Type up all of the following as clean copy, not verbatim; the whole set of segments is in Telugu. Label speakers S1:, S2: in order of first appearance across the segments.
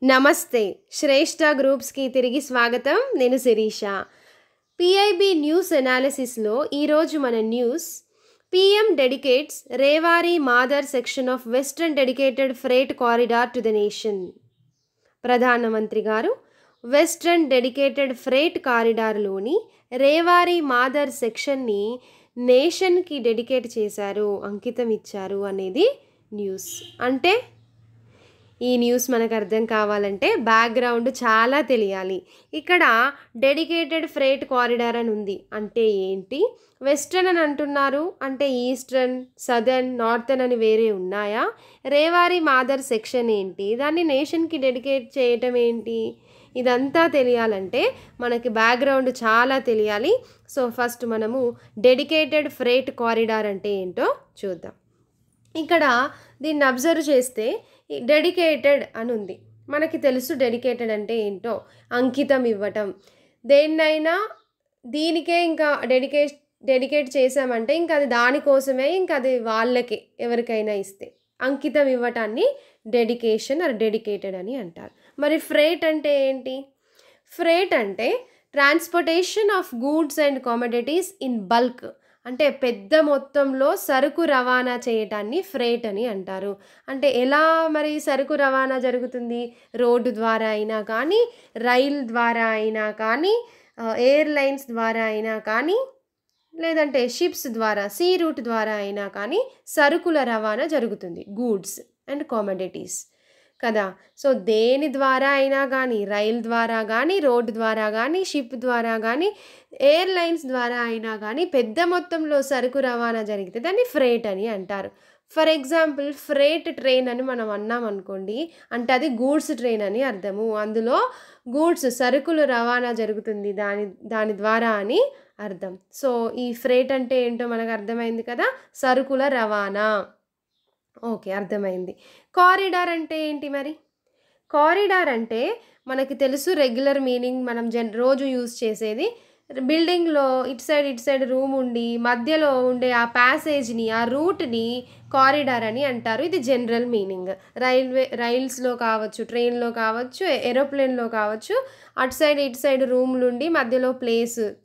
S1: నమస్తే శ్రేష్ఠ గ్రూప్స్కి తిరిగి స్వాగతం. నేను శిరీష. పిఐబి న్యూస్ అనాలిసిస్లో ఈరోజు మన news PM dedicates Rewari Madar section of western dedicated freight corridor to the nation. ప్రధానమంత్రి గారు వెస్ట్రన్ డెడికేటెడ్ ఫ్రేట్ కారిడార్లోని రేవారీ మాదర్ సెక్షన్ని నేషన్కి డెడికేట్ చేశారు, అంకితం ఇచ్చారు అనేది న్యూస్. అంటే ఈ న్యూస్ మనకు అర్థం కావాలంటే బ్యాక్గ్రౌండ్ చాలా తెలియాలి. ఇక్కడ డెడికేటెడ్ ఫ్రేట్ కారిడార్ అని ఉంది అంటే ఏంటి, వెస్ట్రన్ అని అంటున్నారు అంటే ఈస్టర్న్, సదర్న్, నార్థన్ అని వేరే ఉన్నాయా, రేవారీ మాదర్ సెక్షన్ ఏంటి, దాన్ని నేషన్కి డెడికేట్ చేయటం ఏంటి, ఇదంతా తెలియాలంటే మనకి బ్యాక్గ్రౌండ్ చాలా తెలియాలి. సో ఫస్ట్ మనము డెడికేటెడ్ ఫ్రేట్ కారిడార్ అంటే ఏంటో చూద్దాం. ఇక్కడ దీన్ని అబ్జర్వ్ చేస్తే డెడికేటెడ్ అని ఉంది. మనకి తెలుసు డెడికేటెడ్ అంటే ఏంటో, అంకితం ఇవ్వటం. దేన్నైనా దీనికే ఇంకా డెడికేట్ చేసామంటే ఇంకా అది దానికోసమే, ఇంకా అది వాళ్ళకే ఎవరికైనా ఇస్తే అంకితం ఇవ్వటాన్ని డెడికేషన్ ఆర్ డెడికేటెడ్ అని అంటారు. మరి ఫ్రేట్ అంటే ఏంటి? ఫ్రేట్ అంటే transportation of goods and commodities in bulk, అంటే పెద్ద మొత్తంలో సరుకు రవాణా చేయటాన్ని ఫ్రేట్ అని అంటారు. అంటే ఎలా మరి సరుకు రవాణా జరుగుతుంది? రోడ్డు ద్వారా అయినా కానీ, రైల్ ద్వారా అయినా కానీ, ఎయిర్లైన్స్ ద్వారా అయినా కానీ, లేదంటే షిప్స్ ద్వారా, సీ రూట్ ద్వారా అయినా కానీ సరుకుల రవాణా జరుగుతుంది, గూడ్స్ అండ్ కమోడిటీస్ కదా. సో దేని ద్వారా అయినా కానీ, రైల్ ద్వారా కానీ, రోడ్డు ద్వారా కానీ, షిప్ ద్వారా కానీ, ఎయిర్లైన్స్ ద్వారా అయినా కానీ పెద్ద మొత్తంలో సరుకు రవాణా జరిగితే దాన్ని ఫ్రేట్ అని అంటారు. ఫర్ ఎగ్జాంపుల్ ఫ్రేట్ ట్రైన్ అని మనం అన్నాం అనుకోండి, అంటే అది గూడ్స్ ట్రైన్ అని అర్థము. అందులో గూడ్స్, సరుకులు రవాణా జరుగుతుంది దాని ద్వారా అని అర్థం. సో ఈ ఫ్రేట్ అంటే ఏంటో మనకు అర్థమైంది కదా, సరుకుల రవాణా. ఓకే, అర్థమైంది. కారిడార్ అంటే ఏంటి మరి? కారిడార్ అంటే మనకి తెలుసు, రెగ్యులర్ మీనింగ్ మనం రోజు యూజ్ చేసేది. బిల్డింగ్లో ఇటు సైడ్ రూమ్ ఉండి మధ్యలో ఉండే ఆ ప్యాసేజ్ని, ఆ రూట్ని కారిడార్ అని అంటారు. ఇది జనరల్ మీనింగ్. రైల్స్లో కావచ్చు, ట్రైన్లో కావచ్చు, ఏరోప్లేన్లో కావచ్చు, ఇటు సైడ్ రూమ్లు ఉండి మధ్యలో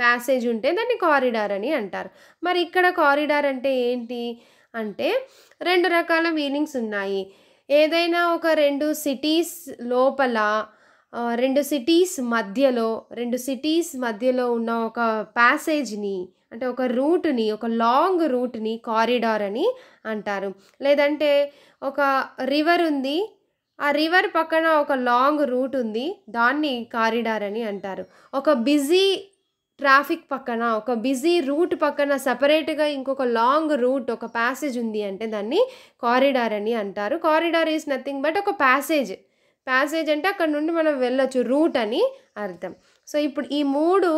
S1: ప్యాసేజ్ ఉంటే దాన్ని కారిడార్ అని అంటారు. మరి ఇక్కడ కారిడార్ అంటే ఏంటి అంటే రెండు రకాల మీనింగ్స్ ఉన్నాయి. ఏదైనా ఒక రెండు సిటీస్ లోపల, రెండు సిటీస్ మధ్యలో ఉన్న ఒక ప్యాసేజ్ని, అంటే ఒక రూట్ని, ఒక లాంగ్ రూట్ని కారిడార్ అని అంటారు. లేదంటే ఒక రివర్ ఉంది, ఆ రివర్ పక్కన ఒక లాంగ్ రూట్ ఉంది, దాన్ని కారిడార్ అని అంటారు. ఒక బిజీ ట్రాఫిక్ పక్కన, ఒక బిజీ రూట్ పక్కన సపరేట్గా ఇంకొక లాంగ్ రూట్, ఒక ప్యాసేజ్ ఉంది అంటే దాన్ని కారిడార్ అని అంటారు. కారిడార్ ఈజ్ నథింగ్ బట్ ఒక ప్యాసేజ్ అంటే అక్కడ నుండి మనం వెళ్ళొచ్చు, రూట్ అని అర్థం. సో ఇప్పుడు ఈ మూడు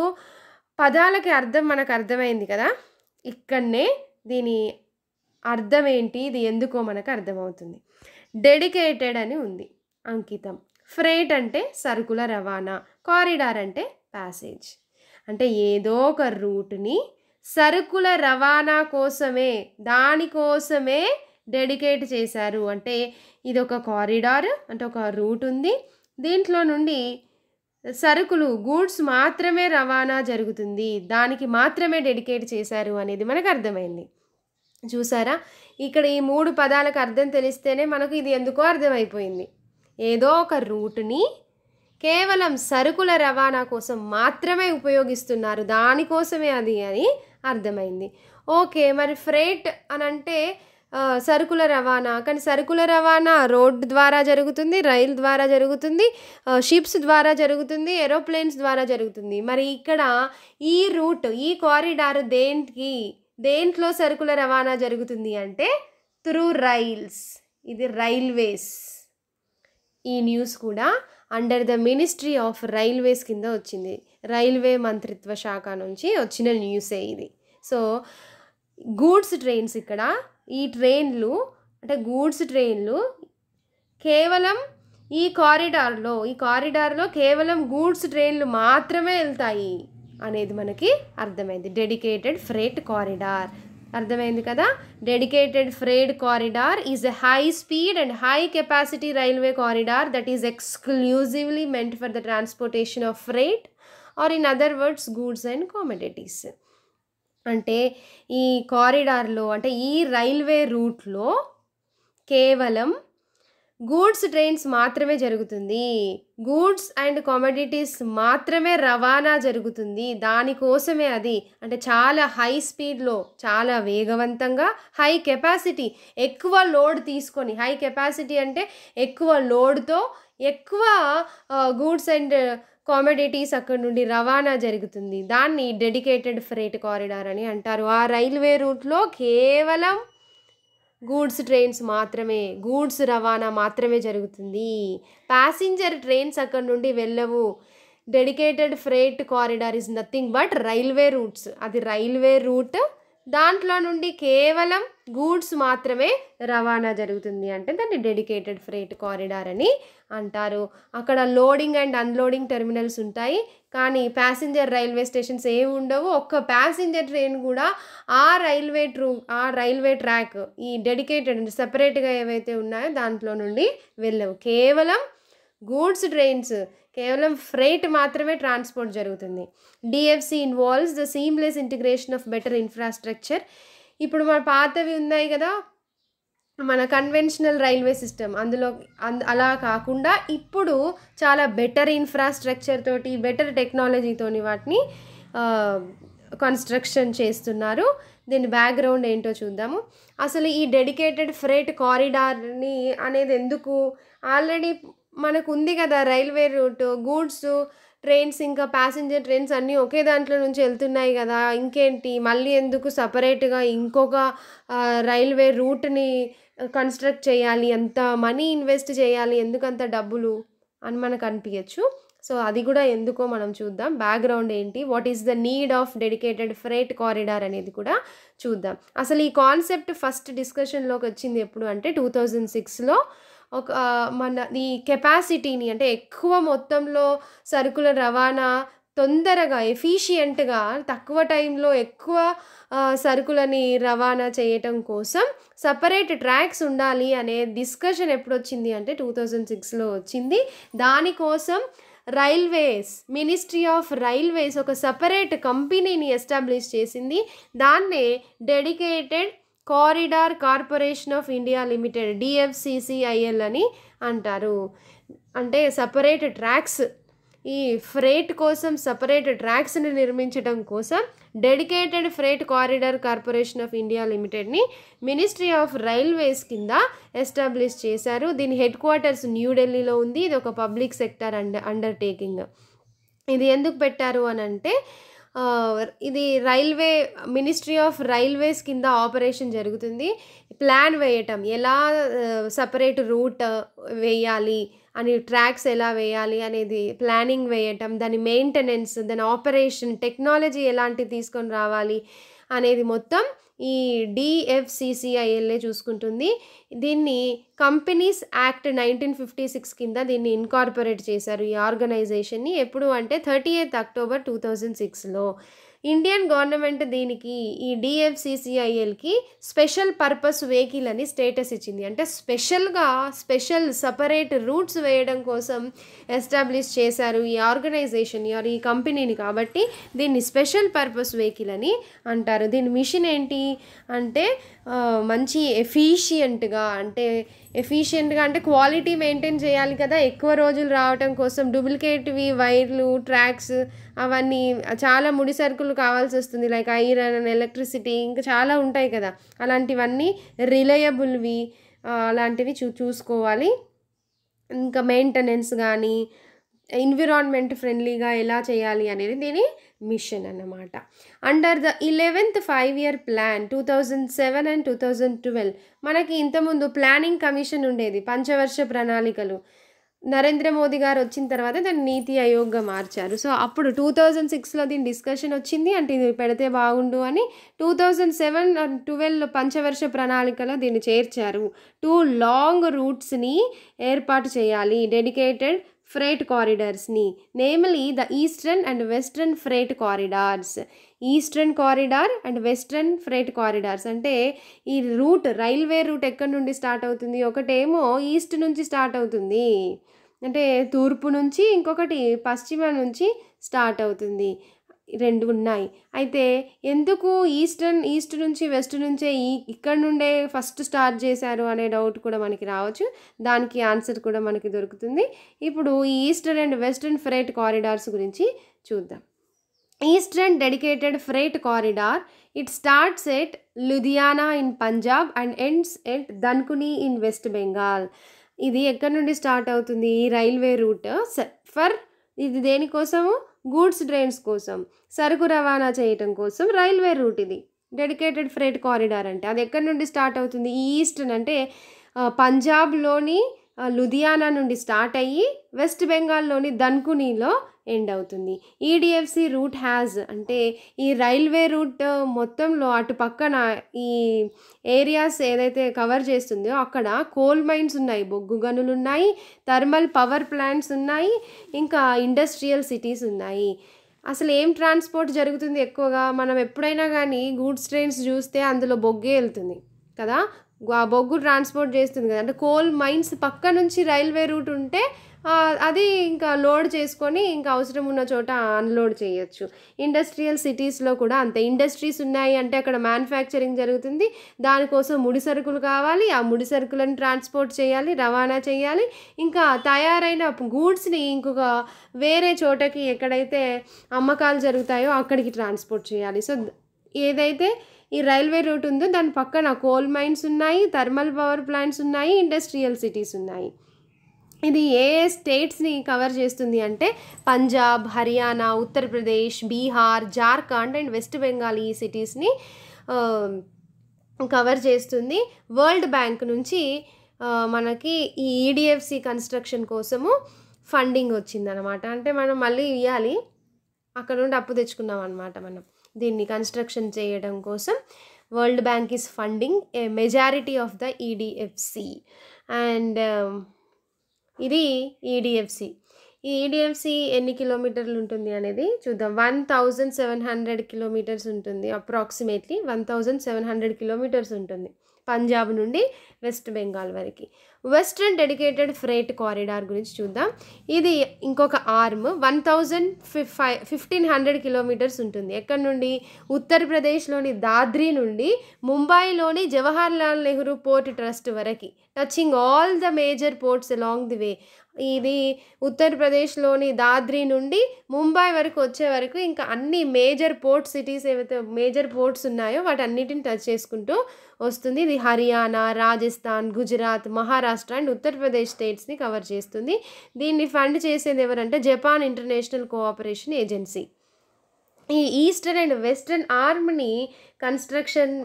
S1: పదాలకి అర్థం మనకు అర్థమైంది కదా. ఇక్కడనే దీని అర్థం ఏంటి, ఇది ఎందుకో మనకు అర్థమవుతుంది. డెడికేటెడ్ అని ఉంది, అంకితం. ఫ్రేట్ అంటే సరుకుల రవాణా, కారిడార్ అంటే ప్యాసేజ్. అంటే ఏదో ఒక రూట్ని సరుకుల రవాణా కోసమే, దానికోసమే డెడికేట్ చేశారు. అంటే ఇది ఒక కారిడార్, అంటే ఒక రూట్ ఉంది, దీంట్లో నుండి సరుకులు, గూడ్స్ మాత్రమే రవాణా జరుగుతుంది, దానికి మాత్రమే డెడికేట్ చేశారు అనేది మనకు అర్థమైంది. చూసారా, ఇక్కడ ఈ మూడు పదాలకు అర్థం తెలిస్తేనే మనకు ఇది ఎందుకో అర్థమైపోయింది. ఏదో ఒక రూట్ని కేవలం సరుకుల రవాణా కోసం మాత్రమే ఉపయోగిస్తున్నారు, దానికోసమే అది అని అర్థమైంది. ఓకే, మరి ఫ్రేట్ అని అంటే సరుకుల రవాణా, కానీ సరుకుల రవాణా రోడ్డు ద్వారా జరుగుతుంది, రైలు ద్వారా జరుగుతుంది, షిప్స్ ద్వారా జరుగుతుంది, ఏరోప్లేన్స్ ద్వారా జరుగుతుంది. మరి ఇక్కడ ఈ రూట్, ఈ కారిడార్ దేంట్లో సరుకుల రవాణా జరుగుతుంది అంటే త్రూ రైల్స్. ఇది రైల్వేస్. ఈ న్యూస్ కూడా under the ministry of railways కింద వచ్చింది, రైల్వే మంత్రిత్వ శాఖ నుంచి వచ్చిన న్యూసే ఇది. సో గూడ్స్ ట్రైన్స్, ఇక్కడ ఈ ట్రైన్లు అంటే గూడ్స్ ట్రైన్లు కేవలం ఈ కారిడార్లో కేవలం గూడ్స్ ట్రైన్లు మాత్రమే వెళ్తాయి అనేది మనకి అర్థమైంది. Dedicated freight corridor. అర్థమైంది కదా. Dedicated freight corridor is a high speed and high capacity railway corridor that is exclusively meant for the transportation of freight or in other words goods and commodities. అంటే ఈ కారిడార్లో అంటే ఈ రైల్వే రూట్లో కేవలం గూడ్స్ ట్రైన్స్ మాత్రమే జరుగుతుంది, గూడ్స్ అండ్ కమోడిటీస్ మాత్రమే రవాణా జరుగుతుంది. దానికోసమే అది అంటే చాలా హై స్పీడ్లో, చాలా వేగవంతంగా, హై కెపాసిటీ, ఎక్కువ లోడ్ తీసుకొని, హై కెపాసిటీ అంటే ఎక్కువ లోడ్తో ఎక్కువ గూడ్స్ అండ్ కామోడిటీస్ అక్కడ నుండి రవాణా జరుగుతుంది. దాన్ని డెడికేటెడ్ ఫ్రేట్ కారిడార్ అని అంటారు. ఆ రైల్వే రూట్లో కేవలం గూడ్స్ ట్రైన్స్ మాత్రమే, గూడ్స్ రవాణా మాత్రమే జరుగుతుంది. ప్యాసింజర్ ట్రైన్స్ అక్కడ నుండి వెళ్ళవు. Dedicated freight corridor is nothing but railway roots. అది రైల్వే రూట్, దాంట్లో నుండి కేవలం గూడ్స్ మాత్రమే రవాణా జరుగుతుంది అంటే దాన్ని డెడికేటెడ్ ఫ్రేట్ కారిడార్ అని అంటారు. అక్కడ లోడింగ్ అండ్ అన్లోడింగ్ టెర్మినల్స్ ఉంటాయి, కానీ ప్యాసింజర్ రైల్వే స్టేషన్స్ ఏమి ఉండవు. ఒక్క ప్యాసింజర్ ట్రైన్ కూడా ఆ రైల్వే ట్రాక్ ఈ డెడికేటెడ్ సెపరేట్గా ఏవైతే ఉన్నాయో దాంట్లో నుండి వెళ్ళవు. కేవలం గూడ్స్ ట్రైన్స్, కేవలం ఫ్రైట్ మాత్రమే ట్రాన్స్పోర్ట్ జరుగుతుంది. DFC involves the seamless integration of better infrastructure. ఇప్పుడు మన పాతవి ఉన్నాయి కదా మన కన్వెన్షనల్ రైల్వే సిస్టమ్, అందులో అలా కాకుండా ఇప్పుడు చాలా బెటర్ ఇన్ఫ్రాస్ట్రక్చర్ తోటి, బెటర్ టెక్నాలజీతోని వాటిని కన్స్ట్రక్షన్ చేస్తున్నారు. దీని బ్యాక్గ్రౌండ్ ఏంటో చూద్దాము. అసలు ఈ డెడికేటెడ్ ఫ్రేట్ కారిడార్ని అనేది ఎందుకు, ఆల్రెడీ మనకు ఉంది కదా రైల్వే రూట్, గూడ్స్ ట్రైన్స్ ఇంకా ప్యాసింజర్ ట్రైన్స్ అన్నీ ఒకే దాంట్లో నుంచి వెళ్తున్నాయి కదా, ఇంకేంటి మళ్ళీ ఎందుకు సపరేట్గా ఇంకొక రైల్వే రూట్ని కన్స్ట్రక్ట్ చేయాలి, అంత మనీ ఇన్వెస్ట్ చేయాలి, ఎందుకంత డబ్బులు అని మనకు అనిపించచ్చు. సో అది కూడా ఎందుకో మనం చూద్దాం. బ్యాక్గ్రౌండ్ ఏంటి, what is the need of dedicated freight corridor అనేది కూడా చూద్దాం. అసలు ఈ కాన్సెప్ట్ ఫస్ట్ డిస్కషన్లోకి వచ్చింది ఎప్పుడు అంటే 2006లో. మన ఈ కెపాసిటీని అంటే ఎక్కువ మొత్తంలో సరుకుల రవాణా తొందరగా ఎఫిషియెంట్గా తక్కువ టైంలో ఎక్కువ సరుకులని రవాణా చేయటం కోసం సపరేట్ ట్రాక్స్ ఉండాలి అనే డిస్కషన్ ఎప్పుడు వచ్చింది అంటే 2006లో వచ్చింది. దానికోసం మినిస్ట్రీ ఆఫ్ రైల్వేస్ ఒక సపరేట్ కంపెనీని ఎస్టాబ్లిష్ చేసింది. దాన్నే dedicated corridor corporation of India limited, DFCCIL అని అంటారు. అంటే సపరేట్ ట్రాక్స్, ఈ ఫ్రేట్ కోసం సపరేట్ ట్రాక్స్ని నిర్మించడం కోసం dedicated freight corridor corporation of India లిమిటెడ్ని మినిస్ట్రీ ఆఫ్ రైల్వేస్ కింద ఎస్టాబ్లిష్ చేశారు. దీని హెడ్ క్వార్టర్స్ న్యూఢిల్లీలో ఉంది. ఇది ఒక పబ్లిక్ సెక్టర్ అండర్టేకింగ్. ఇది ఎందుకు పెట్టారు అని అంటే ఇది మినిస్ట్రీ ఆఫ్ రైల్వేస్ కింద ఆపరేషన్ జరుగుతుంది. ప్లాన్ వేయటం, ఎలా సపరేట్ రూట్ వేయాలి అని, ట్రాక్స్ ఎలా వేయాలి అనేది ప్లానింగ్ వేయటం, దాని మెయింటెనెన్స్, దాని ఆపరేషన్, టెక్నాలజీ ఎలాంటి తీసుకొని రావాలి అనేది మొత్తం ఈ డిఎఫ్సిసిఐఎల్ఏ చూసుకుంటుంది. దీన్ని కంపెనీస్ యాక్ట్ 1956 కింద దీన్ని ఇన్కార్పొరేట్ చేశారు ఈ ఆర్గనైజేషన్ని. ఎప్పుడు అంటే 30th October 2006లో. ఇండియన్ గవర్నమెంట్ దీనికి ఈ డిఎఫ్సిసిఐఎల్కి స్పెషల్ పర్పస్ వెహికల్ అని స్టేటస్ ఇచ్చింది. అంటే స్పెషల్ సపరేట్ రూట్స్ వేయడం కోసం ఎస్టాబ్లిష్ చేశారు ఈ ఆర్గనైజేషన్ ఈ కంపెనీని, కాబట్టి దీన్ని స్పెషల్ పర్పస్ వెహికల్ అని అంటారు. దీని మిషన్ ఏంటి అంటే మంచి ఎఫిషియెంట్గా అంటే క్వాలిటీ మెయింటైన్ చేయాలి కదా, ఎక్కువ రోజులు రావటం కోసం డూప్లికేట్వి వైర్లు, ట్రాక్స్ అవన్నీ చాలా ముడి సరుకులు కావాల్సి వస్తుంది, లైక్ ఐరన్, ఎలక్ట్రిసిటీ, ఇంకా చాలా ఉంటాయి కదా, అలాంటివన్నీ రిలయబుల్వి అలాంటివి చూసుకోవాలి. ఇంకా మెయింటెనెన్స్ కానీ ఎన్విరాన్మెంట్ ఫ్రెండ్లీగా ఎలా చేయాలి అనేది దీని మిషన్ అన్నమాట. Under the 11th 5-year plan 2007 and 2012 మనకి ఇంతకుముందు ప్లానింగ్ కమిషన్ ఉండేది, పంచవర్ష ప్రణాళికలు. నరేంద్ర మోదీ గారు వచ్చిన తర్వాత దాన్ని నీతి ఆయోగ్గా మార్చారు. సో అప్పుడు 2006లో దీని డిస్కషన్ వచ్చింది, అంటే ఇది పెడితే బాగుండు అని 2007 and 2012 పంచవర్ష ప్రణాళికలో దీన్ని చేర్చారు. 2 లాంగ్ రూట్స్ని ఏర్పాటు చేయాలి, డెడికేటెడ్ ఫ్రైట్ కారిడార్స్ని, namely the eastern and western freight corridors. Eastern corridor and western freight corridors అంటే ఈ రూట్, రైల్వే రూట్ ఎక్కడి నుండి స్టార్ట్ అవుతుంది, ఒకటేమో ఈస్ట్ నుంచి స్టార్ట్ అవుతుంది, అంటే తూర్పు నుంచి, ఇంకొకటి పశ్చిమ నుంచి స్టార్ట్ అవుతుంది, రెండు ఉన్నాయి. అయితే ఎందుకు ఈస్ట్ నుంచి వెస్ట్ నుంచే ఇక్కడ నుండే ఫస్ట్ స్టార్ట్ చేశారు అనే డౌట్ కూడా మనకి రావచ్చు. దానికి ఆన్సర్ కూడా మనకి దొరుకుతుంది. ఇప్పుడు ఈ eastern and western freight corridors గురించి చూద్దాం. Eastern dedicated freight corridor, it starts at Ludhiana in Punjab and ends at Dankuni in West Bengal. ఇది ఎక్కడి నుండి స్టార్ట్ అవుతుంది, ఈ రైల్వే రూట్ ఇది దేనికోసము, గూడ్స్ ట్రైన్స్ కోసం, సరుకు రవాణా చేయటం కోసం రైల్వే రూట్. ఇది డెడికేటెడ్ ఫ్రైట్ కారిడార్ అంటే అది ఎక్కడి నుండి స్టార్ట్ అవుతుంది, ఈస్టర్న్ అంటే పంజాబ్లోని లుధియానా నుండి స్టార్ట్ అయ్యి వెస్ట్ బెంగాల్లోని దన్కునీలో ఎండ్ అవుతుంది. ఈడిఎఫ్సి రూట్ హ్యాజ్ అంటే ఈ రైల్వే రూట్ మొత్తంలో అటు పక్కన ఈ ఏరియాస్ ఏదైతే కవర్ చేస్తుందో అక్కడ కోల్ మైన్స్ ఉన్నాయి, బొగ్గు గనులు ఉన్నాయి, థర్మల్ పవర్ ప్లాంట్స్ ఉన్నాయి, ఇంకా ఇండస్ట్రియల్ సిటీస్ ఉన్నాయి. అసలు ఏం ట్రాన్స్పోర్ట్ జరుగుతుంది ఎక్కువగా, మనం ఎప్పుడైనా కానీ గూడ్స్ ట్రైన్స్ చూస్తే అందులో బొగ్గే వెళ్తుంది కదా, ఆ బొగ్గు ట్రాన్స్పోర్ట్ చేస్తుంది కదా, అంటే కోల్ మైన్స్ పక్క నుంచి రైల్వే రూట్ ఉంటే అది ఇంకా లోడ్ చేసుకొని ఇంకా అవసరం ఉన్న చోట అన్లోడ్ చేయొచ్చు. ఇండస్ట్రియల్ సిటీస్లో కూడా అంతే, ఇండస్ట్రీస్ ఉన్నాయి అంటే అక్కడ మ్యానుఫ్యాక్చరింగ్ జరుగుతుంది, దానికోసం ముడి సరుకులు కావాలి, ఆ ముడి సరుకులను ట్రాన్స్పోర్ట్ చేయాలి, రవాణా చేయాలి, ఇంకా తయారైన గూడ్స్ని ఇంకొక వేరే చోటకి ఎక్కడైతే అమ్మకాలు జరుగుతాయో అక్కడికి ట్రాన్స్పోర్ట్ చేయాలి. సో ఏదైతే ఈ రైల్వే రూట్ ఉందో దాని పక్కన కోల్ మైన్స్ ఉన్నాయి, థర్మల్ పవర్ ప్లాంట్స్ ఉన్నాయి, ఇండస్ట్రియల్ సిటీస్ ఉన్నాయి. ఇది ఏ స్టేట్స్ని కవర్ చేస్తుంది అంటే పంజాబ్, హర్యానా, ఉత్తరప్రదేశ్, బీహార్, జార్ఖండ్ అండ్ వెస్ట్ బెంగాల్ ఈ సిటీస్ని కవర్ చేస్తుంది. వరల్డ్ బ్యాంక్ నుంచి మనకి ఈ ఈడిఎఫ్సి కన్స్ట్రక్షన్ కోసము ఫండింగ్ వచ్చిందనమాట. అంటే మనం మళ్ళీ ఇవ్వాలి, అక్కడ నుండి అప్పు తెచ్చుకున్నాం అనమాట. మనం దీన్ని కన్స్ట్రక్షన్ చేయడం కోసం World Bank is funding a majority of the EDFC. And ఇది ఈడిఎఫ్సి. ఈ ఈడిఎఫ్సి ఎన్ని కిలోమీటర్లు ఉంటుంది అనేది చూద్దాం. 1700 కిలోమీటర్స్ ఉంటుంది, అప్రాక్సిమేట్లీ 1700 కిలోమీటర్స్ ఉంటుంది పంజాబ్ నుండి వెస్ట్ బెంగాల్ వరకు. వెస్ట్రన్ డెడికేటెడ్ ఫ్రైట్ కారిడార్ గురించి చూద్దాం. ఇది ఇంకొక ఆర్మ్ 1500 కిలోమీటర్స్ ఉంటుంది. ఎక్కడి నుండి, ఉత్తరప్రదేశ్లోని దాద్రి నుండి ముంబైలోని జవహర్లాల్ నెహ్రూ పోర్ట్ ట్రస్ట్ వరకు, touching all the major ports along the way. ఇది ఉత్తరప్రదేశ్లోని దాద్రి నుండి ముంబై వరకు వచ్చే వరకు ఇంకా అన్ని మేజర్ పోర్ట్ సిటీస్ ఏవైతే మేజర్ పోర్ట్స్ ఉన్నాయో వాటన్నిటిని టచ్ చేసుకుంటూ వస్తుంది. ఇది హర్యానా, రాజస్థాన్, గుజరాత్, మహారాష్ట్ర అండ్ ఉత్తరప్రదేశ్ స్టేట్స్ని కవర్ చేస్తుంది. దీన్ని ఫండ్ చేసేది ఎవరంటే జపాన్ ఇంటర్నేషనల్ కోఆపరేషన్ ఏజెన్సీ. ఈ ఈస్టర్న్ అండ్ వెస్టర్న్ ఆర్మ్ని కన్స్ట్రక్షన్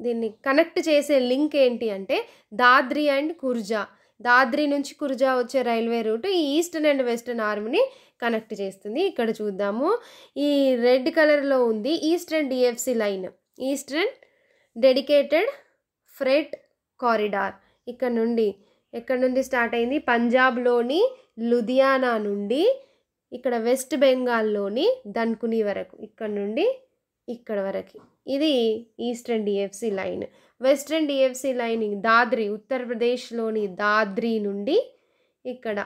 S1: దీన్ని కనెక్ట్ చేసే లింక్ ఏంటి అంటే దాద్రి అండ్ కుర్జా. దాద్రి నుంచి కుర్జా వచ్చే రైల్వే రూట్ ఈ ఈస్టర్న్ అండ్ వెస్టర్న్ ఆర్మ్ని కనెక్ట్ చేస్తుంది. ఇక్కడ చూద్దాము, ఈ రెడ్ కలర్లో ఉంది eastern DFC line, eastern dedicated freight corridor. ఇక్కడ నుండి ఎక్కడి నుండి స్టార్ట్ అయింది, పంజాబ్లోని లుధియానా నుండి ఇక్కడ వెస్ట్ బెంగాల్లోని దన్కుని వరకు, ఇక్కడ నుండి ఇక్కడ వరకు. ఇది eastern DFC line. Western DFC line Dadri, ఉత్తరప్రదేశ్లోని దాద్రి నుండి ఇక్కడ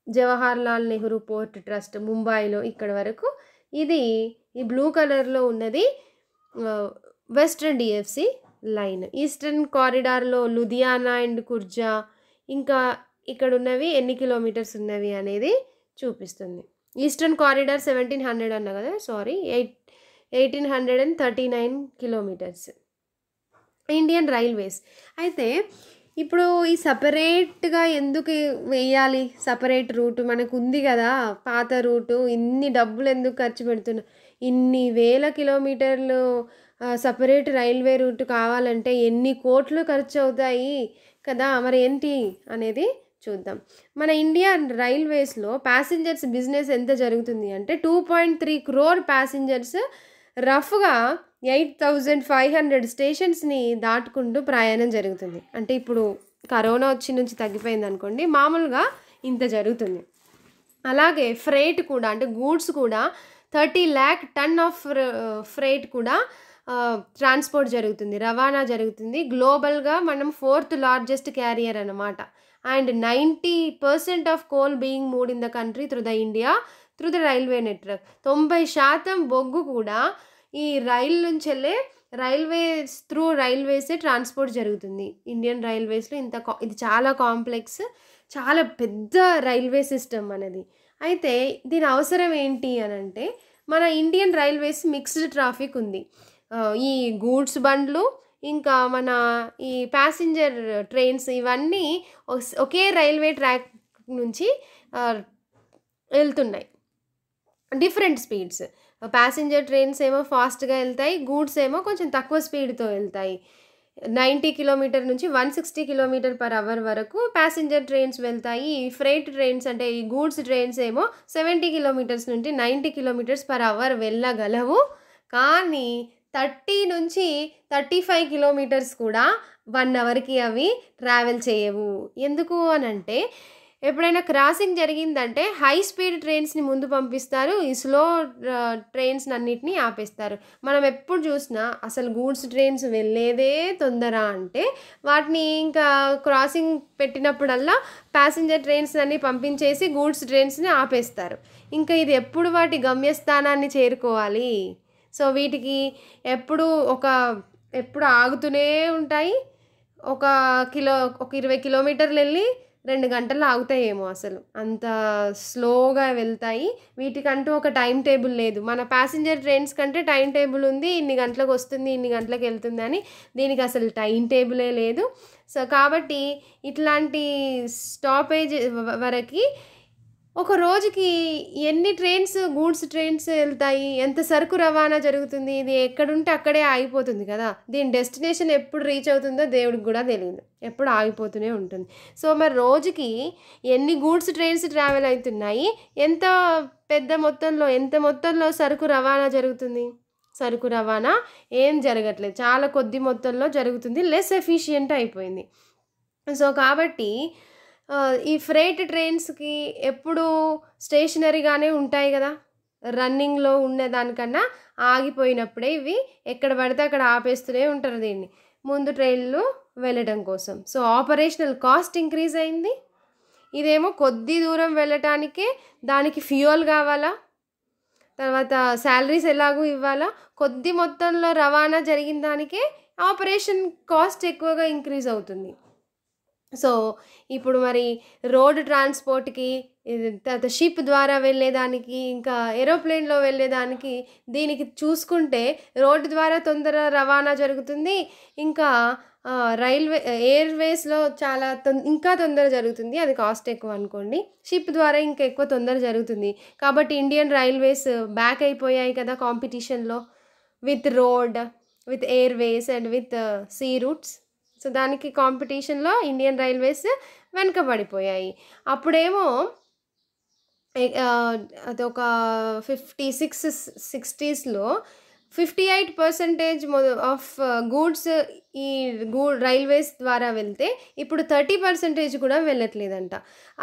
S1: జవహర్లాల్ నెహ్రూ పోర్ట్ ట్రస్ట్ ముంబైలో ఇక్కడ వరకు. ఇది ఈ బ్లూ కలర్లో ఉన్నది వెస్ట్రన్ డిఎఫ్సి లైన్. ఈస్టర్న్ కారిడార్లో లుధియానా అండ్ కుర్జా ఇంకా ఇక్కడ ఉన్నవి ఎన్ని కిలోమీటర్స్ ఉన్నవి అనేది చూపిస్తుంది. ఈస్టర్న్ కారిడార్ 1700 అన్నా కదా, సారీ 1839 కిలోమీటర్స్. ఇండియన్ రైల్వేస్ అయితే ఇప్పుడు ఈ సపరేట్గా ఎందుకు వేయాలి, సపరేట్ రూట్ మనకు ఉంది కదా పాత రూటు, ఇన్ని డబ్బులు ఎందుకు ఖర్చు పెడుతున్నా, ఇన్ని వేల కిలోమీటర్లు సపరేట్ రైల్వే రూట్ కావాలంటే ఎన్ని కోట్లు ఖర్చు అవుతాయి కదా, మరి ఏంటి అనేది చూద్దాం. మన ఇండియన్ రైల్వేస్లో ప్యాసింజర్స్ బిజినెస్ ఎంత జరుగుతుంది అంటే 2.3 crore ప్యాసింజర్స్ రఫ్గా 8500 స్టేషన్స్ని దాటుకుంటూ ప్రయాణం జరుగుతుంది. అంటే ఇప్పుడు కరోనా వచ్చి నుంచి తగ్గిపోయింది అనుకోండి, మామూలుగా ఇంత జరుగుతుంది. అలాగే ఫ్రేట్ కూడా అంటే గూడ్స్ కూడా 30 lakh టన్ ఆఫ్ ఫ్రేట్ కూడా ట్రాన్స్పోర్ట్ జరుగుతుంది, రవాణా జరుగుతుంది. గ్లోబల్గా మనం 4th లార్జెస్ట్ క్యారియర్ అన్నమాట. And 90% of coal being mood in the country through the India through the railway network. 90% బొగ్గు కూడా ఈ రైల్ నుంచి వెళ్ళే రైల్వేసే ట్రాన్స్పోర్ట్ జరుగుతుంది. ఇండియన్ రైల్వేస్లో ఇది చాలా కాంప్లెక్స్, చాలా పెద్ద రైల్వే సిస్టమ్ అనేది. అయితే దీని అవసరం ఏంటి అని అంటే, మన ఇండియన్ రైల్వేస్ మిక్స్డ్ ట్రాఫిక్ ఉంది. ఈ గూడ్స్ బండ్లు ఇంకా మన ఈ ప్యాసింజర్ ట్రైన్స్ ఇవన్నీ ఒకే రైల్వే ట్రాక్ నుంచి వెళ్తున్నాయి, డిఫరెంట్ స్పీడ్స్. ప్యాసింజర్ ట్రైన్స్ ఏమో ఫాస్ట్గా వెళ్తాయి, గూడ్స్ ఏమో కొంచెం తక్కువ స్పీడ్తో వెళ్తాయి. 90 కిలోమీటర్ నుంచి 160 km/h వరకు ప్యాసింజర్ ట్రైన్స్ వెళ్తాయి. ఫ్రైట్ ట్రైన్స్ అంటే ఈ గూడ్స్ ట్రైన్స్ ఏమో 70 కిలోమీటర్స్ నుండి 90 km/h వెళ్ళగలవు. కానీ 30 నుంచి 35 కిలోమీటర్స్ కూడా 1 అవర్కి అవి ట్రావెల్ చేయవు. ఎందుకు అని అంటే, ఎప్పుడైనా క్రాసింగ్ జరిగిందంటే హై స్పీడ్ ట్రైన్స్ని ముందు పంపిస్తారు, ఈ స్లో ట్రైన్స్ అన్నిటినీ ఆపేస్తారు. మనం ఎప్పుడు చూసినా అసలు గూడ్స్ ట్రైన్స్ వెళ్ళేదే తొందర అంటే వాటిని ఇంకా క్రాసింగ్ పెట్టినప్పుడల్లా ప్యాసింజర్ ట్రైన్స్ అన్నీ పంపించేసి గూడ్స్ ట్రైన్స్ని ఆపేస్తారు. ఇంకా ఇది ఎప్పుడు వాటి గమ్యస్థానాన్ని చేరుకోవాలి. సో వీటికి ఎప్పుడు ఆగుతూనే ఉంటాయి. ఒక 20 కిలోమీటర్లు వెళ్ళి 2 గంటల్లో ఆగుతాయేమో, అసలు అంత స్లోగా వెళ్తాయి. వీటికంటూ ఒక టైం టేబుల్ లేదు. మన ప్యాసింజర్ ట్రైన్స్ కంటే టైం టేబుల్ ఉంది, ఇన్ని గంటలకు వస్తుంది, ఇన్ని గంటలకు వెళ్తుంది అని. దీనికి అసలు టైం టేబులే లేదు. సో కాబట్టి ఇట్లాంటి స్టాపేజ్ వరకు ఒక రోజుకి ఎన్ని ట్రైన్స్ గూడ్స్ ట్రైన్స్ వెళ్తాయి, ఎంత సరుకు రవాణా జరుగుతుంది, ఇది ఎక్కడుంటే అక్కడే ఆగిపోతుంది కదా. దీని డెస్టినేషన్ ఎప్పుడు రీచ్ అవుతుందో దేవుడికి కూడా తెలియదు, ఎప్పుడు ఆగిపోతూనే ఉంటుంది. సో మరి రోజుకి ఎన్ని గూడ్స్ ట్రైన్స్ ట్రావెల్ అవుతున్నాయి, ఎంత మొత్తంలో సరుకు రవాణా జరుగుతుంది? సరుకు రవాణా ఏం జరగట్లేదు, చాలా కొద్ది మొత్తంలో జరుగుతుంది, లెస్ ఎఫిషియెంట్ అయిపోయింది. సో కాబట్టి ఈ ఫ్రైట్ ట్రైన్స్కి ఎప్పుడు స్టేషనరీగానే ఉంటాయి కదా, రన్నింగ్లో ఉండేదానికన్నా ఆగిపోయినప్పుడే ఇవి ఎక్కడ పడితే అక్కడ ఆపేస్తూనే ఉంటారు దీన్ని ముందు ట్రైన్లు వెళ్ళడం కోసం. సో ఆపరేషనల్ కాస్ట్ ఇంక్రీజ్ అయింది. ఇదేమో కొద్ది దూరం వెళ్ళటానికే దానికి ఫ్యూయల్ కావాలా, తర్వాత శాలరీస్ ఎలాగూ ఇవ్వాలా, కొద్ది మొత్తంలో రవాణా జరిగిన దానికే ఆపరేషన్ కాస్ట్ ఎక్కువగా ఇంక్రీజ్ అవుతుంది. సో ఇప్పుడు మరి రోడ్ ట్రాన్స్పోర్ట్కి, తర్వాత షిప్ ద్వారా వెళ్ళేదానికి, ఇంకా ఏరోప్లేన్లో వెళ్ళేదానికి దీనికి చూసుకుంటే రోడ్డు ద్వారా తొందర రవాణా జరుగుతుంది. ఇంకా ఎయిర్వేస్లో చాలా ఇంకా తొందర జరుగుతుంది, అది కాస్ట్ ఎక్కువ అనుకోండి. షిప్ ద్వారా ఇంకా ఎక్కువ తొందర జరుగుతుంది. కాబట్టి ఇండియన్ రైల్వేస్ బ్యాక్ అయిపోయాయి కదా కాంపిటీషన్లో, with road, with Airways and with sea roots. So దానికి కాంపిటీషన్లో ఇండియన్ రైల్వేస్ వెనుకబడిపోయాయి. అప్పుడేమో అదొక 56-60sలో 58% ఆఫ్ గూడ్స్ ఈ రైల్వేస్ ద్వారా వెళ్తే ఇప్పుడు 30% కూడా వెళ్ళట్లేదంట.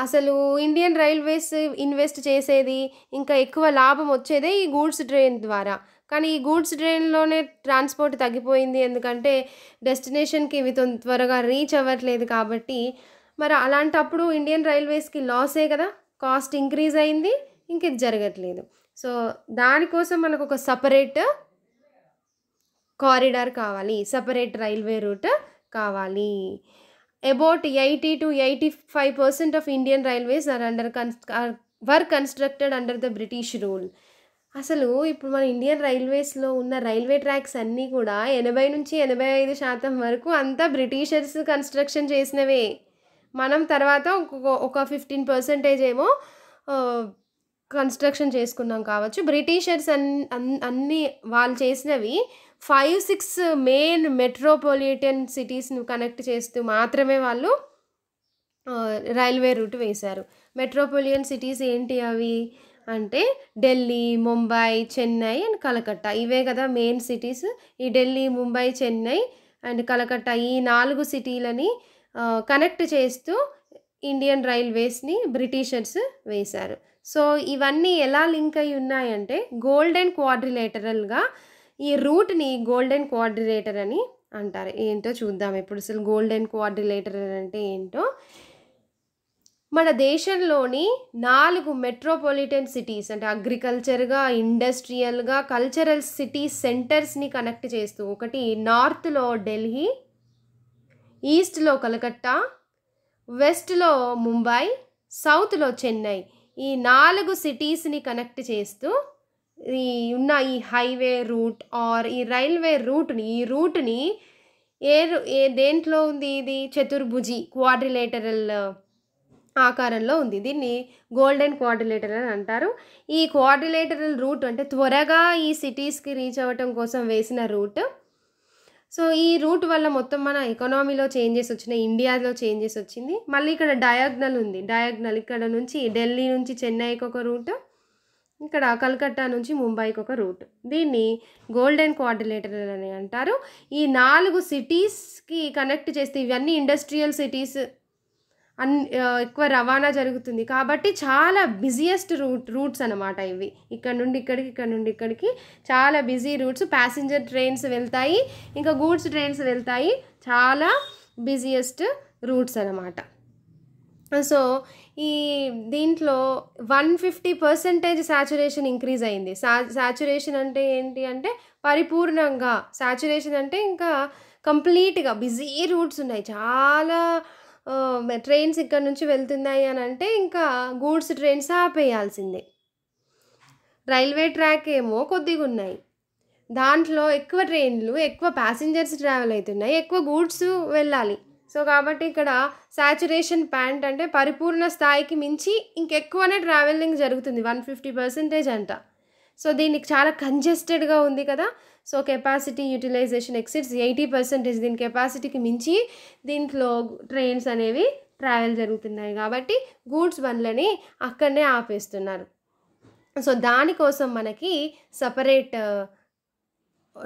S1: అసలు ఇండియన్ రైల్వేస్ ఇన్వెస్ట్ చేసేది, ఇంకా ఎక్కువ లాభం వచ్చేదే ఈ గూడ్స్ ట్రైన్ ద్వారా. కానీ ఈ గూడ్స్ ట్రైన్లోనే ట్రాన్స్పోర్ట్ తగ్గిపోయింది, ఎందుకంటే డెస్టినేషన్కి ఇవి త్వరగా రీచ్ అవ్వట్లేదు కాబట్టి. మరి అలాంటప్పుడు ఇండియన్ రైల్వేస్కి లాసే కదా, కాస్ట్ ఇంక్రీజ్ అయింది, ఇంక ఇది జరగట్లేదు. సో దానికోసం మనకు ఒక సపరేట్ కారిడార్ కావాలి, సపరేట్ రైల్వే రూట్ కావాలి. About 80-85% of Indian railways were constructed under the British rule. అసలు ఇప్పుడు మన ఇండియన్ రైల్వేస్లో ఉన్న రైల్వే ట్రాక్స్ అన్నీ కూడా 80-85% వరకు అంతా బ్రిటిషర్స్ కన్స్ట్రక్షన్ చేసినవే. మనం తర్వాత ఒక 15% ఏమో కన్స్ట్రక్షన్ చేసుకున్నాం కావచ్చు. బ్రిటిషర్స్ అన్నీ వాళ్ళు చేసినవి 5-6 మెయిన్ మెట్రోపాలిటన్ సిటీస్ను కనెక్ట్ చేస్తూ మాత్రమే వాళ్ళు రైల్వే రూట్ వేశారు. మెట్రోపాలిటన్ సిటీస్ ఏంటి అవి అంటే ఢిల్లీ, ముంబై, చెన్నై అండ్ కలకత్తా, ఇవే కదా మెయిన్ సిటీస్. ఈ ఢిల్లీ, ముంబై, చెన్నై అండ్ కలకత్తా ఈ 4 సిటీలని కనెక్ట్ చేస్తూ ఇండియన్ రైల్వేస్ని బ్రిటిషర్స్ వేశారు. సో ఇవన్నీ ఎలా లింక్ అయి ఉన్నాయంటే గోల్డెన్ క్వాడ్రిలేటరల్గా ఈ రూట్ని గోల్డెన్ క్వాడ్రిలేటర్ అని అంటారు. ఏంటో చూద్దాం ఇప్పుడు అసలు గోల్డెన్ క్వాడ్రిలేటర్ అంటే ఏంటో. మన దేశంలోని 4 మెట్రోపాలిటన్ సిటీస్ అంటే అగ్రికల్చర్గా, ఇండస్ట్రియల్గా, కల్చరల్ సిటీస్ సెంటర్స్ని కనెక్ట్ చేస్తూ, ఒకటి నార్త్లో ఢిల్లీ, ఈస్ట్లో కలకత్తా, వెస్ట్లో ముంబై, సౌత్లో చెన్నై, ఈ 4 సిటీస్ని కనెక్ట్ చేస్తూ ఉన్న ఈ హైవే రూట్ ఆర్ ఈ రైల్వే రూట్ని దేంట్లో ఉంది? ఇది చతుర్భుజి క్వాడ్రిలేటరల్ ఆకారంలో ఉంది. దీన్ని గోల్డెన్ క్వాడ్రిలేటర్ అని అంటారు. ఈ క్వాడ్రిలేటరల్ రూట్ అంటే త్వరగా ఈ సిటీస్కి రీచ్ అవ్వటం కోసం వేసిన రూట్. సో ఈ రూట్ వల్ల మొత్తం మన ఎకానమీలో చేంజెస్ వచ్చినాయి, ఇండియాలో చేంజెస్ వచ్చింది. మళ్ళీ ఇక్కడ డయాగ్నల్ ఉంది. డయాగ్నల్ ఇక్కడ నుంచి ఢిల్లీ నుంచి చెన్నైకి ఒక రూట్, ఇక్కడ కలకత్తా నుంచి ముంబైకి ఒక రూట్. దీన్ని గోల్డెన్ క్వాడ్రిలేటర్ అని అంటారు. ఈ 4 సిటీస్కి కనెక్ట్ చేస్తే, ఇవన్నీ ఇండస్ట్రియల్ సిటీస్, ఎక్కువ రవాణా జరుగుతుంది కాబట్టి చాలా బిజియెస్ట్ రూట్స్ అనమాట ఇవి. ఇక్కడ నుండి ఇక్కడికి, ఇక్కడ నుండి ఇక్కడికి చాలా బిజీ రూట్స్. ప్యాసింజర్ ట్రైన్స్ వెళ్తాయి, ఇంకా గూడ్స్ ట్రైన్స్ వెళ్తాయి. చాలా బిజియెస్ట్ రూట్స్ అనమాట. సో ఈ దీంట్లో 150% సాచురేషన్ ఇంక్రీజ్ అయింది. సాచురేషన్ అంటే ఏంటి అంటే పరిపూర్ణంగా, సాచురేషన్ అంటే ఇంకా కంప్లీట్గా బిజీ రూట్స్ ఉన్నాయి, చాలా ట్రైన్స్ ఇక్కడ నుంచి వెళ్తున్నాయి అని అంటే ఇంకా గూడ్స్ ట్రైన్స్ ఆపేయాల్సిందే. రైల్వే ట్రాక్ ఏమో కొద్దిగా ఉన్నాయి, దాంట్లో ఎక్కువ ట్రైన్లు, ఎక్కువ ప్యాసింజర్స్ ట్రావెల్ అవుతున్నాయి, ఎక్కువ గూడ్స్ వెళ్ళాలి. సో కాబట్టి ఇక్కడ సాచురేషన్ పాయింట్ అంటే పరిపూర్ణ స్థాయికి మించి ఇంకెక్కువనే ట్రావెలింగ్ జరుగుతుంది, 150% అంట. సో దీనికి చాలా కంజెస్టెడ్గా ఉంది కదా. So capacity utilisation exceeds 80%. దీని కెపాసిటీకి మించి దీంట్లో ట్రైన్స్ అనేవి ట్రావెల్ జరుగుతున్నాయి కాబట్టి గూడ్స్ బండ్లని అక్కడనే ఆపేస్తున్నారు. సో దానికోసం మనకి సపరేట్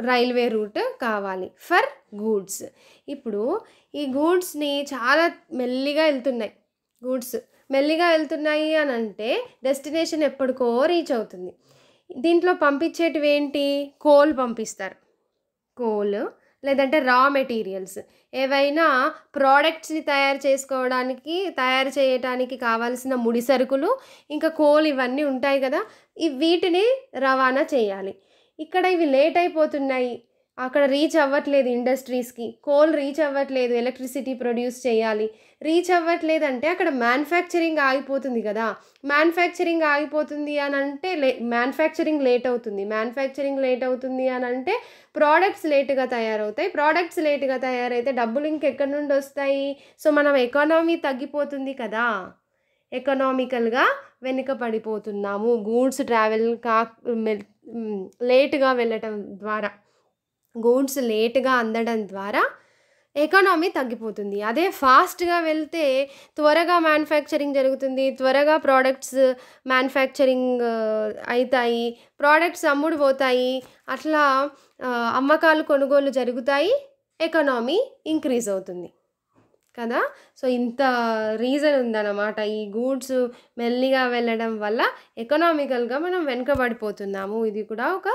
S1: రైల్వే రూట్ కావాలి ఫర్ గూడ్స్. ఇప్పుడు ఈ గూడ్స్ని చాలా మెల్లిగా వెళ్తున్నాయి, గూడ్స్ మెల్లిగా వెళ్తున్నాయి అని అంటే డెస్టినేషన్ ఎప్పటికో రీచ్ అవుతుంది. దీంట్లో పంపించేటివి ఏంటి? కోల్ పంపిస్తారు, కోల్ లేదంటే రా మెటీరియల్స్, ఏవైనా ప్రోడక్ట్స్ని తయారు చేయడానికి కావాల్సిన ముడి సరుకులు, ఇంకా కోల్ ఇవన్నీ ఉంటాయి కదా, వీటిని రవాణా చేయాలి. ఇక్కడ ఇవి లేట్ అయిపోతున్నాయి, అక్కడ రీచ్ అవ్వట్లేదు ఇండస్ట్రీస్కి, కోల్ రీచ్ అవ్వట్లేదు, ఎలక్ట్రిసిటీ ప్రొడ్యూస్ చేయాలి, రీచ్ అవ్వట్లేదంటే అక్కడ మ్యానుఫ్యాక్చరింగ్ ఆగిపోతుంది కదా. మ్యానుఫ్యాక్చరింగ్ ఆగిపోతుంది అని అంటే మ్యానుఫ్యాక్చరింగ్ లేట్ అవుతుంది, మ్యానుఫ్యాక్చరింగ్ లేట్ అవుతుంది అని అంటే ప్రోడక్ట్స్ లేటుగా తయారవుతాయి, ప్రోడక్ట్స్ లేటుగా తయారైతే డబ్బులు ఇంకెక్కడి నుండి వస్తాయి? సో మనం ఎకానమీ తగ్గిపోతుంది కదా, ఎకనామికల్గా వెనుక పడిపోతున్నాము. గూడ్స్ ట్రావెల్ లేటుగా వెళ్ళటం ద్వారా, గూడ్స్ లేటుగా అందడం ద్వారా ఎకానమీ తగ్గిపోతుంది. అదే ఫాస్ట్గా వెళ్తే త్వరగా మ్యానుఫ్యాక్చరింగ్ జరుగుతుంది, త్వరగా ప్రోడక్ట్స్ మ్యానుఫ్యాక్చరింగ్ అవుతాయి, ప్రోడక్ట్స్ అమ్ముడు పోతాయి, అట్లా అమ్మకాలు కొనుగోలు జరుగుతాయి, ఎకానమీ ఇంక్రీజ్ అవుతుంది కదా. సో ఇంత రీజన్ ఉందన్నమాట, ఈ గూడ్స్ మెల్లిగా వెళ్ళడం వల్ల ఎకనామికల్గా మనం వెనుకబడిపోతున్నాము. ఇది కూడా ఒక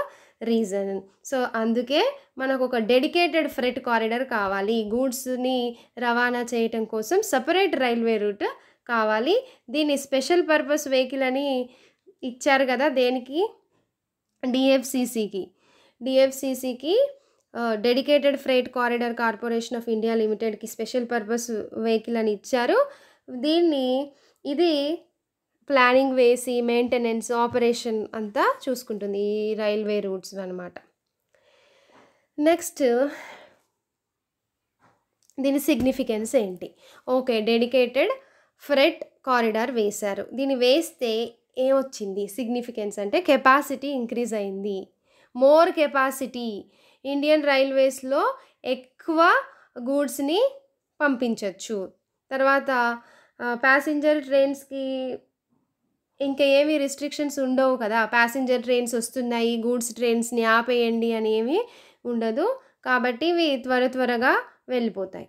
S1: రీజన్. సో అందుకే మనకు ఒక డెడికేటెడ్ ఫ్రెట్ కారిడార్ కావాలి, గూడ్స్ని రవాణా చేయటం కోసం సపరేట్ రైల్వే రూట్ కావాలి. దీన్ని స్పెషల్ పర్పస్ వెహికల్ అని ఇచ్చారు కదా, దేనికి? డిఎఫ్సిసికి dedicated freight corridor corporation of India లిమిటెడ్కి స్పెషల్ పర్పస్ వెహికల్ అని ఇచ్చారు. ఇది ప్లానింగ్ వేసి మెయింటెనెన్స్ ఆపరేషన్ అంతా చూసుకుంటుంది ఈ రైల్వే రూట్స్ అనమాట. నెక్స్ట్ దీని సిగ్నిఫికెన్స్ ఏంటి? ఓకే, డెడికేటెడ్ ఫ్రెట్ కారిడార్ వేశారు, దీన్ని వేస్తే ఏమొచ్చింది సిగ్నిఫికెన్స్ అంటే కెపాసిటీ ఇంక్రీజ్ అయింది, మోర్ కెపాసిటీ, ఇండియన్ రైల్వేస్లో ఎక్కువ గూడ్స్ని పంపించవచ్చు. తర్వాత ప్యాసింజర్ ట్రైన్స్కి ఇంకా ఏమీ రిస్ట్రిక్షన్స్ ఉండవు కదా, ప్యాసింజర్ ట్రైన్స్ వస్తున్నాయి గూడ్స్ ట్రైన్స్ని ఆపేయండి అని ఏమీ ఉండదు కాబట్టి ఇవి త్వరగా వెళ్ళిపోతాయి,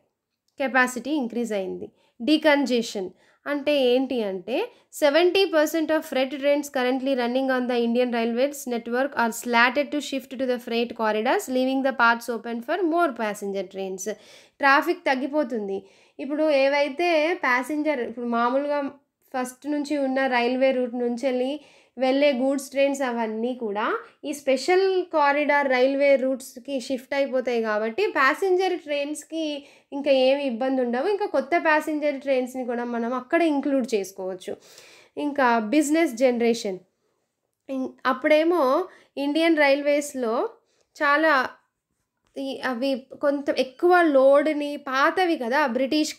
S1: కెపాసిటీ ఇంక్రీజ్ అయింది. డీకంజెషన్ అంటే ఏంటి అంటే 70% of freight trains currently running on the Indian railways network are slotted to shift to the freight corridors leaving the parts open for more passenger trains. Traffic తగ్గిపోతుంది. ఇప్పుడు ఏవైతే ప్యాసింజర్ ఇప్పుడు మామూలుగా ఫస్ట్ నుంచి ఉన్న రైల్వే రూట్ నుంచి వెళ్ళే గూడ్స్ ట్రైన్స్ అవన్నీ కూడా ఈ స్పెషల్ కారిడార్ రైల్వే రూట్స్కి షిఫ్ట్ అయిపోతాయి కాబట్టి ప్యాసింజర్ ట్రైన్స్కి ఇంకా ఏమి ఇబ్బంది ఉండవు. ఇంకా కొత్త ప్యాసింజర్ ట్రైన్స్ని కూడా మనం అక్కడ ఇంక్లూడ్ చేసుకోవచ్చు. ఇంకా బిజినెస్ జనరేషన్ అప్పుడేమో ఇండియన్ రైల్వేస్లో చాలా అవి కొంత ఎక్కువ లోడ్ని పాతవి కదా, బ్రిటిష్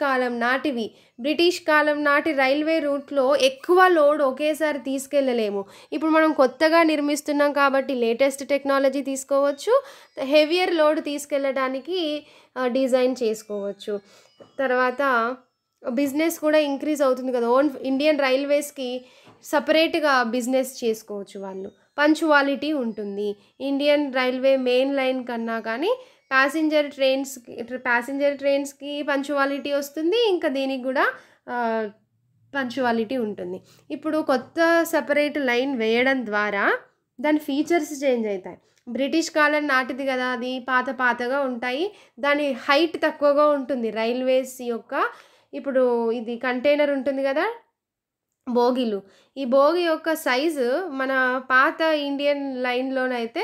S1: కాలం నాటి రైల్వే రూట్లో ఎక్కువ లోడ్ ఒకేసారి తీసుకెళ్ళలేము. ఇప్పుడు మనం కొత్తగా నిర్మిస్తున్నాం కాబట్టి లేటెస్ట్ టెక్నాలజీ తీసుకోవచ్చు, హెవియర్ లోడ్ తీసుకెళ్ళడానికి డిజైన్ చేసుకోవచ్చు. తర్వాత బిజినెస్ కూడా ఇంక్రీజ్ అవుతుంది కదా, ఓన్ ఇండియన్ రైల్వేస్కి సపరేట్గా బిజినెస్ చేసుకోవచ్చు వాళ్ళు. పంచువాలిటీ ఉంటుంది ఇండియన్ రైల్వే మెయిన్ లైన్ కన్నా, కానీ ప్యాసింజర్ ట్రైన్స్కి పంచువాలిటీ వస్తుంది, ఇంకా దీనికి కూడా పంచువాలిటీ ఉంటుంది. ఇప్పుడు కొత్త సపరేట్ లైన్ వేయడం ద్వారా దాని ఫీచర్స్ చేంజ్ అవుతాయి. బ్రిటిష్ కాలం నాటిది కదా, అది పాతగా ఉంటాయి, దాని హైట్ తక్కువగా ఉంటుంది రైల్వేస్ యొక్క. ఇప్పుడు ఇది కంటైనర్ ఉంటుంది కదా, బోగీలు, ఈ బోగి యొక్క సైజు మన పాత ఇండియన్ లైన్లోనైతే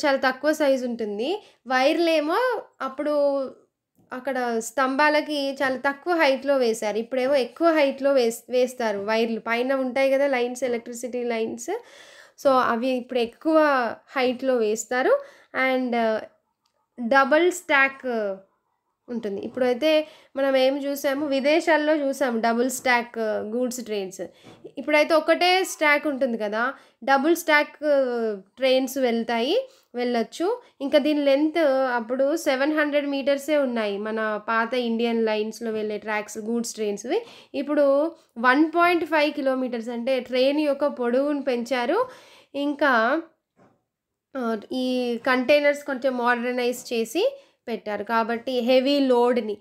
S1: చాలా తక్కువ సైజు ఉంటుంది. వైర్లేమో అప్పుడు అక్కడ స్తంభాలకి చాలా తక్కువ హైట్లో వేశారు, ఇప్పుడేమో ఎక్కువ హైట్లో వేస్తారు. వైర్లు పైన ఉంటాయి కదా లైన్స్, ఎలక్ట్రిసిటీ లైన్స్, సో అవి ఇప్పుడు ఎక్కువ హైట్లో వేస్తారు. అండ్ డబుల్ స్టాక్ ఉంటుంది. ఇప్పుడైతే మనం ఏం చూసాము, విదేశాల్లో చూసాము డబుల్ స్టాక్ గూడ్స్ ట్రైన్స్. ఇప్పుడైతే ఒకటే స్టాక్ ఉంటుంది కదా, డబుల్ స్టాక్ ట్రైన్స్ వెళ్ళొచ్చు. ఇంకా దీని లెంత్ అప్పుడు 700 మీటర్సే ఉన్నాయి మన పాత ఇండియన్ లైన్స్లో వెళ్ళే ట్రాక్స్ గూడ్స్ ట్రైన్స్వి. ఇప్పుడు 1.5 కిలోమీటర్స్, అంటే ట్రైన్ యొక్క పొడవును పెంచారు. ఇంకా ఈ కంటైనర్స్ కొంచెం మోడర్నైజ్ చేసి పెట్టారు కాబట్టి హెవీ లోడ్ని,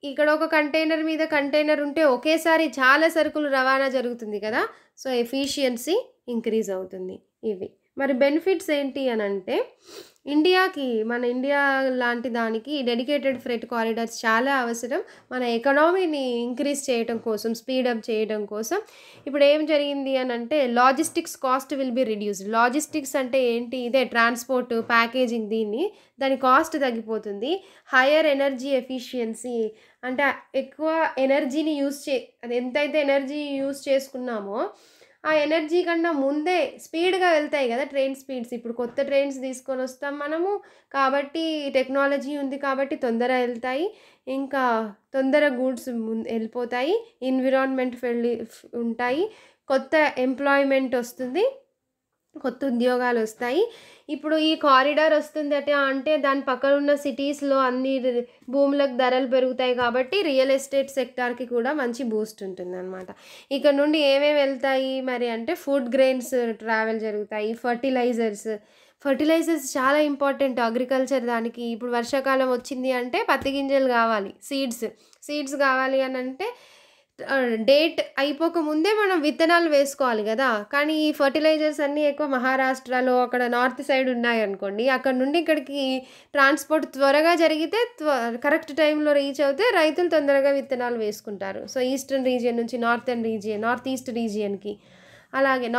S1: ఇక్కడ ఒక కంటైనర్ ఉంటే ఒకేసారి చాలా సరుకులు రవాణా జరుగుతుంది కదా, సో ఎఫిషియన్సీ ఇంక్రీజ్ అవుతుంది. ఇవి మరి బెనిఫిట్స్ ఏంటి అని అంటే, మన ఇండియా లాంటి దానికి డెడికేటెడ్ ఫ్reight కారిడార్స్ చాలా అవసరం మన ఎకనామీని ఇంక్రీజ్ చేయడం కోసం, స్పీడప్ చేయడం కోసం. ఇప్పుడు ఏం జరిగింది అని అంటే, logistics cost will be reduced. Logistics అంటే ఏంటి, ఇదే ట్రాన్స్పోర్ట్, ప్యాకేజింగ్, దాని కాస్ట్ తగ్గిపోతుంది. హయ్యర్ ఎనర్జీ ఎఫిషియన్సీ, అంటే ఎక్కువ ఎనర్జీని అది ఎంతైతే ఎనర్జీ యూజ్ చేసుకున్నామో ఆ ఎనర్జీ కన్నా ముందే స్పీడ్గా వెళ్తాయి కదా ట్రైన్ స్పీడ్స్. ఇప్పుడు కొత్త ట్రైన్స్ తీసుకొని వస్తాం మనము కాబట్టి, టెక్నాలజీ ఉంది కాబట్టి తొందరగా వెళ్తాయి, ఇంకా తొందర గూడ్స్ వెళ్ళిపోతాయి, ఎన్విరాన్మెంట్ ఫ్రెండ్లీ ఉంటాయి, కొత్త ఎంప్లాయ్మెంట్ వస్తుంది, కొత్త ఉద్యోగాలు వస్తాయి. ఇప్పుడు ఈ కారిడార్ వస్తుంది అంటే దాని పక్కన ఉన్న సిటీస్లో అన్ని భూములకు ధరలు పెరుగుతాయి కాబట్టి రియల్ ఎస్టేట్ సెక్టార్కి కూడా మంచి బూస్ట్ ఉంటుంది అనమాట. ఇక్కడ నుండి ఏమేమి వెళ్తాయి మరి అంటే, ఫుడ్ గ్రెయిన్స్ ట్రావెల్ జరుగుతాయి, ఫర్టిలైజర్స్ చాలా ఇంపార్టెంట్ అగ్రికల్చర్ దానికి. ఇప్పుడు వర్షాకాలం వచ్చింది అంటే పత్తి గింజలు కావాలి, సీడ్స్ కావాలి అని అంటే డేట్ అయిపోకముందే మనం విత్తనాలు వేసుకోవాలి కదా. కానీ ఈ ఫర్టిలైజర్స్ అన్నీ ఎక్కువ మహారాష్ట్రలో అక్కడ నార్త్ సైడ్ ఉన్నాయనుకోండి, అక్కడ నుండి ఇక్కడికి ట్రాన్స్పోర్ట్ త్వరగా జరిగితే కరెక్ట్ టైంలో రీచ్ అవుతే రైతులు తొందరగా విత్తనాలు వేసుకుంటారు. సో ఈస్టర్న్ రీజియన్ నుంచి నార్త్ ఈస్ట్ రీజియన్కి, అలాగే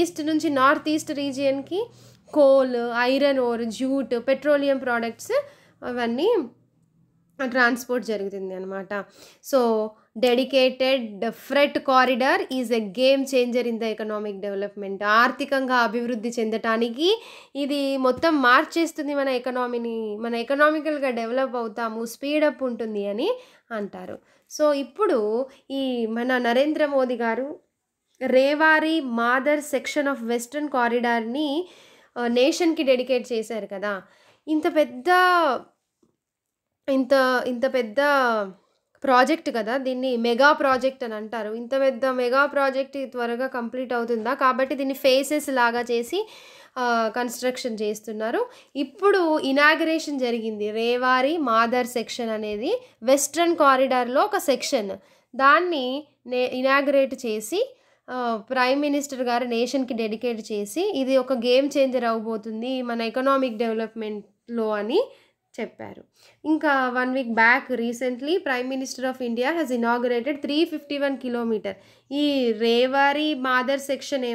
S1: ఈస్ట్ నుంచి నార్త్ ఈస్ట్ రీజియన్కి coal, iron ore, jute, petroleum products అవన్నీ ట్రాన్స్పోర్ట్ జరుగుతుంది అనమాట. So dedicated freight corridor is a game changer in the economic development. ఆర్థికంగా అభివృద్ధి చెందటానికి ఇది మొత్తం మార్చేస్తుంది మన ఎకనామీని. మన ఎకనామికల్గా డెవలప్ అవుతాము, స్పీడప్ ఉంటుంది అని అంటారు. సో ఇప్పుడు ఈ మన నరేంద్ర మోదీ గారు Rewari Madar section of western కారిడార్ని నేషన్కి డెడికేట్ చేశారు కదా. ఇంత పెద్ద ప్రాజెక్ట్ కదా, దీన్ని మెగా ప్రాజెక్ట్ అని అంటారు. ఇంత పెద్ద మెగా ప్రాజెక్ట్ త్వరగా కంప్లీట్ అవుతుందా, కాబట్టి దీన్ని ఫేసెస్ లాగా చేసి కన్స్ట్రక్షన్ చేస్తున్నారు. ఇప్పుడు ఇనాగరేషన్ జరిగింది. రేవారి మాదర్ సెక్షన్ అనేది వెస్ట్రన్ కారిడార్లో ఒక సెక్షన్. దాన్ని ఇనాగ్రేట్ చేసి ప్రైమ్ మినిస్టర్ గారు నేషన్కి డెడికేట్ చేసి ఇది ఒక గేమ్ చేంజర్ అవ్వబోతుంది మన ఎకనామిక్ డెవలప్మెంట్లో అని చెప్పారు. ఇంకా 1 week back recently prime minister of India has inaugurated 351 kilometre. ఈ రేవారి మాదర్ సెక్షన్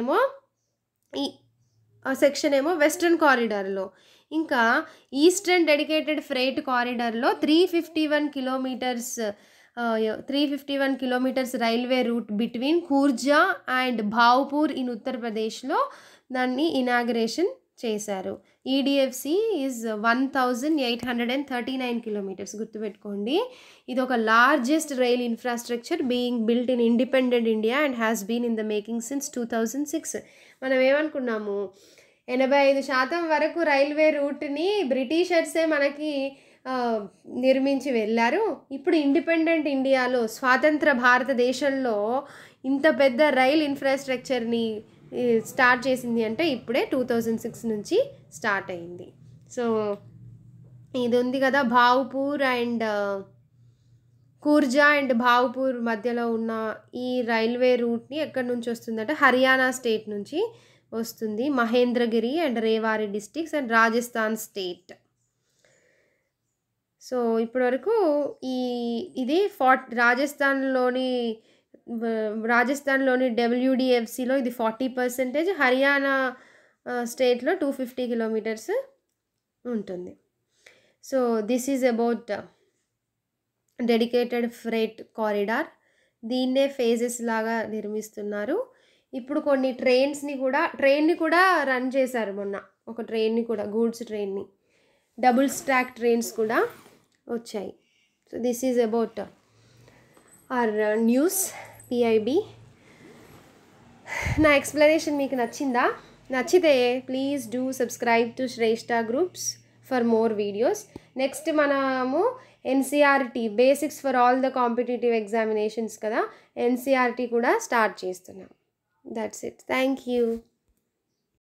S1: ఏమో వెస్ట్రన్ కారిడార్లో, ఇంకా ఈస్టర్న్ డెడికేటెడ్ ఫ్రైట్ కారిడార్లో 351 kilometres railway route between Khurja and Bhaupur in ఉత్తరప్రదేశ్లో దాన్ని ఇనాగ్రేషన్ చేశారు. EDFC is 1839 kilometres. గుర్తుపెట్టుకోండి, ఇది ఒక largest rail infrastructure being built in independent India and has been in the making since 2006. మనం ఏమనుకున్నాము, 85% వరకు రైల్వే రూట్ని బ్రిటిషర్సే మనకి నిర్మించి వెళ్ళారు. ఇప్పుడు ఇండిపెండెంట్ ఇండియాలో, స్వాతంత్ర భారతదేశంలో ఇంత పెద్ద రైల్ ఇన్ఫ్రాస్ట్రక్చర్ని స్టార్ట్ చేసింది అంటే ఇప్పుడే 2006 నుంచి స్టార్ట్ అయింది. సో ఇది ఉంది కదా, భావ్పూర్ అండ్ కూర్జా అండ్ భావ్పూర్ మధ్యలో ఉన్న ఈ రైల్వే రూట్ని ఎక్కడి నుంచి వస్తుందంటే హర్యానా స్టేట్ నుంచి వస్తుంది. Mahendragiri and Rewari districts and Rajasthan state. So ఇప్పటివరకు ఇది రాజస్థాన్లోని డబ్ల్యూడిఎఫ్సిలో ఇది 40%, హర్యానా స్టేట్లో 250 కిలోమీటర్స్ ఉంటుంది. So this is about dedicated freight corridor. దీన్నే ఫేజెస్ లాగా నిర్మిస్తున్నారు. ఇప్పుడు కొన్ని ట్రైన్ని కూడా రన్ చేశారు మొన్న. ఒక ట్రైన్ని కూడా, గూడ్స్ ట్రైన్ని, డబుల్ స్టాక్ ట్రైన్స్ కూడా వచ్చాయి. So this is about our news PIB. నా ఎక్స్ప్లెనేషన్ మీకు నచ్చిందా? నచ్చితే please do subscribe to Shreshta groups for more videos. Next మనము NCERT basics for all the competitive examinations కదా, ఎన్సీఆర్టీ కూడా స్టార్ట్ చేస్తున్నాం. That's it. Thank you.